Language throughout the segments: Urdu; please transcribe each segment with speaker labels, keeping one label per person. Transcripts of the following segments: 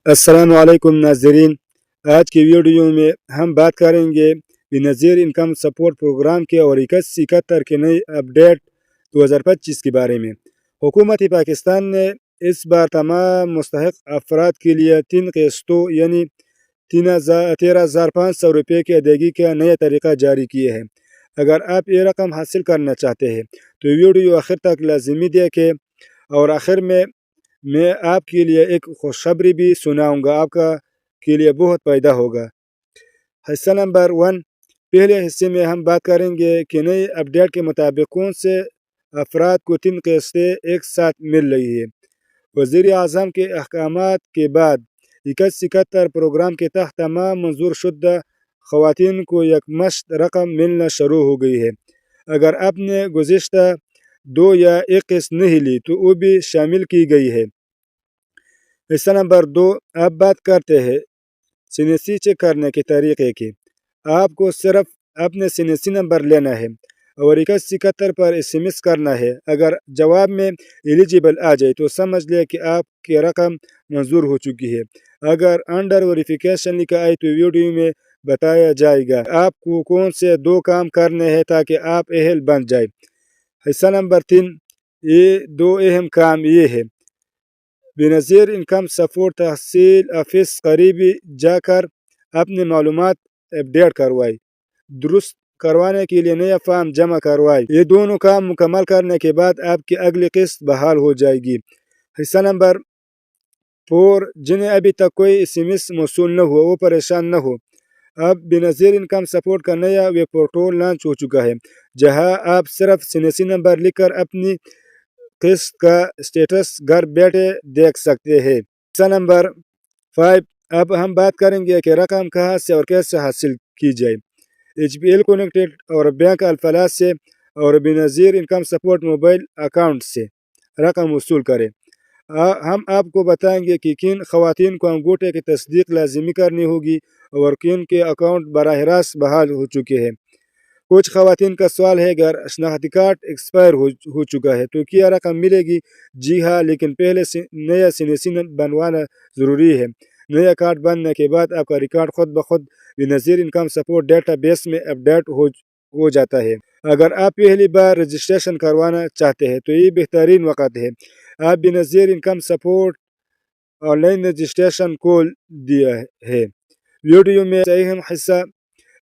Speaker 1: السلام علیکم ناظرین، آج کی ویڈیو میں ہم بات کریں گے بینظیر انکم سپورٹ پروگرام کے اور 71 کے نئی اپڈیٹ 2025 کے بارے میں۔ حکومت پاکستان نے اس بار تمام مستحق افراد کے لیے 3 قسطوں یعنی 13,500 روپے کی ادائیگی کا نیا طریقہ جاری کیا ہے۔ اگر آپ یہ رقم حاصل کرنا چاہتے ہیں تو ویڈیو آخر تک لازمی دیکھیں، اور آخر میں آپ کے لیے ایک خوشخبری بھی سناؤں گا، آپ کا کے لیے بہت فائدہ ہوگا۔ حصہ نمبر 1، پہلے حصے میں ہم بات کریں گے کہ نئی اپڈیٹ کے مطابق کون سے افراد کو 3 قسطیں ایک ساتھ مل رہی ہے۔ وزیر اعظم کے احکامات کے بعد 71 پروگرام کے تحت تمام منظور شدہ خواتین کو یکمشت رقم ملنا شروع ہو گئی ہے۔ اگر آپ نے گزشتہ 2 یا 1 قسط نہیں لی تو وہ بھی شامل کی گئی ہے۔ حصہ نمبر 2، اب بات کرتے ہیں سینسی چیک کرنے کے طریقے کی۔ آپ کو صرف اپنے سینسی نمبر لینا ہے اور 71 پر SMS کرنا ہے۔ اگر جواب میں ایلیجیبل آ جائے تو سمجھ لیں کہ آپ کی رقم منظور ہو چکی ہے۔ اگر انڈر ویریفیکیشن لکھا آئے تو ویڈیو میں بتایا جائے گا آپ کو کون سے 2 کام کرنے ہیں تاکہ آپ اہل بن جائے۔ حصہ نمبر 3، یہ 2 اہم کام یہ ہے: بینظیر انکم سپورٹ تحصیل آفس قریبی جا کر اپنی معلومات اپڈیٹ کروائے، درست کروانے کے لیے نیا فارم جمع کروائے۔ یہ دونوں کام مکمل کرنے کے بعد آپ کی اگلی قسط بحال ہو جائے گی۔ حصہ نمبر 4، جنہیں ابھی تک کوئی SMS موصول نہ ہوا وہ پریشان نہ ہو۔ اب بینظیر انکم سپورٹ کا نیا ویب پورٹل لانچ ہو چکا ہے، جہاں آپ صرف سینسی نمبر لکھ کر اپنی قسط کا سٹیٹس گھر بیٹھے دیکھ سکتے ہیں۔ حصہ نمبر 5، اب ہم بات کریں گے کہ رقم کہاں سے اور کیسے حاصل کی جائے۔ HBL کنیکٹڈ اور بینک الفلاح سے اور Benazir income support mobile account سے رقم وصول کریں۔ ہم آپ کو بتائیں گے کہ کن خواتین کو انگوٹھے کی تصدیق لازمی کرنی ہوگی اور کن کے اکاؤنٹ براہ راست بحال ہو چکے ہیں۔ کچھ خواتین کا سوال ہے اگر شناختی کارڈ ایکسپائر ہو چکا ہے تو کیا رقم ملے گی؟ جی ہاں، لیکن پہلے نیا سینسی بنوانا ضروری ہے۔ نیا کارڈ بننے کے بعد آپ کا ریکارڈ خود بخود Benazir income support data base میں اپڈیٹ ہو جاتا ہے۔ اگر آپ پہلی بار رجسٹریشن کروانا چاہتے ہیں تو یہ بہترین وقت ہے۔ آپ Benazir income support on line registration کھول دیا ہے۔ ویڈیو میں اہم حصہ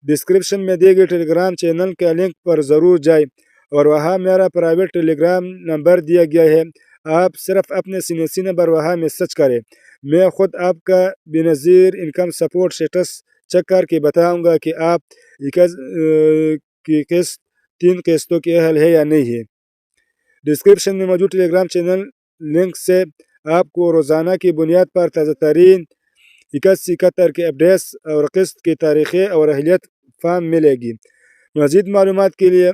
Speaker 1: ڈسکرپشن میں دیے گئے ٹیلی گرام چینل کے لنک پر ضرور جائیں اور وہاں میرا پرائیویٹ ٹیلی گرام نمبر دیا گیا ہے۔ آپ صرف اپنے سینسی نمبر وہاں میں سرچ کریں۔ میں خود آپ کا Benazir income support status check کر کے بتاؤں گا کہ آپ کی قسط 3 قسطوں کی اہل ہے یا نہیں ہے۔ ڈسکرپشن میں موجود ٹیلی گرام چینل لنک سے آپ کو روزانہ کی بنیاد پر تازہ ترین 71 کے اپڈیٹس اور قسط کی تاریخیں اور اہلیت فارم ملے گی۔ مزید معلومات کے لیے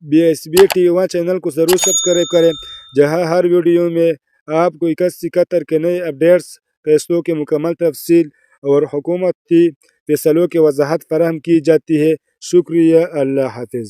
Speaker 1: BSB TV1 چینل کو ضرور سبسکرائب کریں، جہاں ہر ویڈیو میں آپ کو 71 کے نئے اپڈیٹس، قسطوں کی مکمل تفصیل اور حکومتی فیصلوں کی وضاحت فراہم کی جاتی ہے۔ شکریہ، اللہ حافظ۔